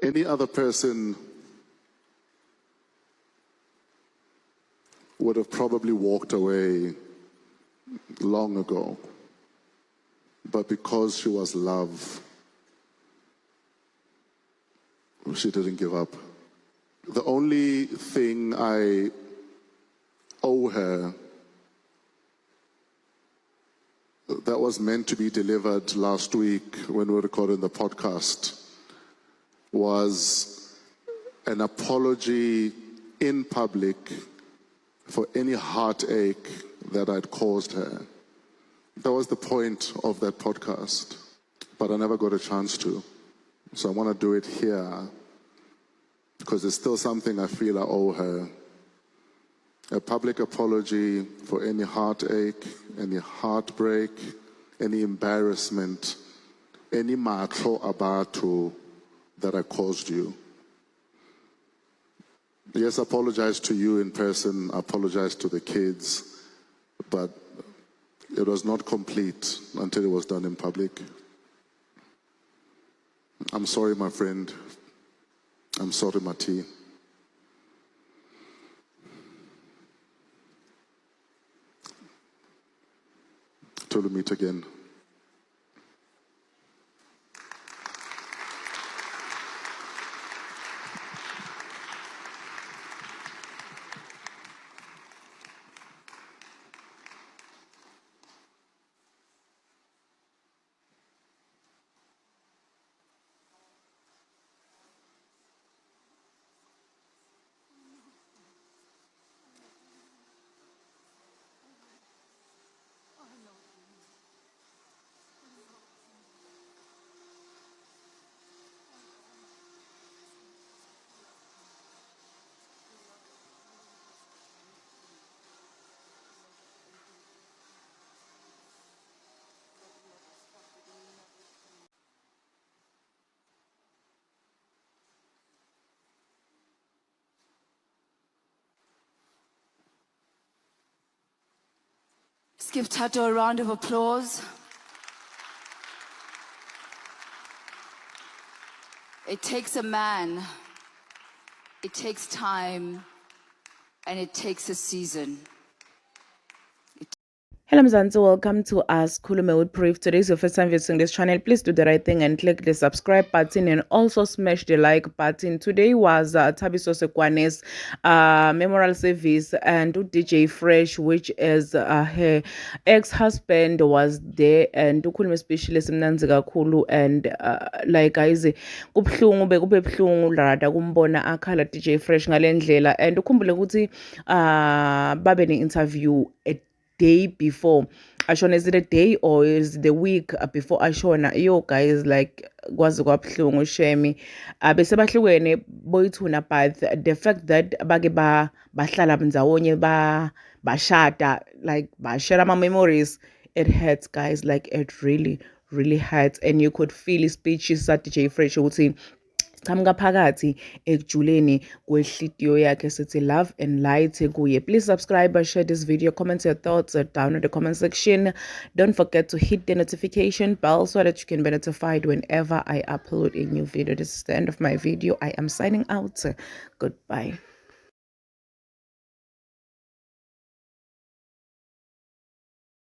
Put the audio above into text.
Any other person would have probably walked away long ago. But because she was love, she didn't give up. The only thing I owe her that was meant to be delivered last week when we were recording the podcast was an apology in public for any heartache that I'd caused her. That was the point of that podcast, but I never got a chance to. So I want to do it here because it's still something I feel I owe her. A public apology for any heartache, any heartbreak, any embarrassment, any matlo abatu that I caused you. Yes, I apologize to you in person, I apologize to the kids, but it was not complete until it was done in public. I'm sorry, my friend. I'm sorry, Mati. Till we meet again. Let's give Tato a round of applause. It takes a man, it takes time, and it takes a season. Hello Mzansi, welcome to Asikhulume with Brief. Today is your first time visiting this channel. Please do the right thing and click the subscribe button and also smash the like button. Today was Thabiso Sekwane's memorial service, and DJ Fresh, which is her ex-husband, was there, and ukhulume specialist mnanzi kakhulu, and like guys kubhlungu bekubebhlungu rada kumbona akhala DJ Fresh ngalendlela, and ukhumbule ukuthi babe ne interview at day before Ashona. Is it a day or is it the week before Ashona? Yo guys, like kwazi kwabhlungu shemi bese bahlukene boyithuna, but the fact that bake bahlala ndawonye bashada, like bashare ama memories, it hurts guys, like it really hurts, and you could feel his speeches at DJ Fresh ukuthi Tamga phakathi ekujuleni kwehlitiyo yakhe sithi love and light kuye. Please subscribe, share this video, comment your thoughts down in the comment section. Don't forget to hit the notification bell so that you can be notified whenever I upload a new video. This is the end of my video. I am signing out. Goodbye.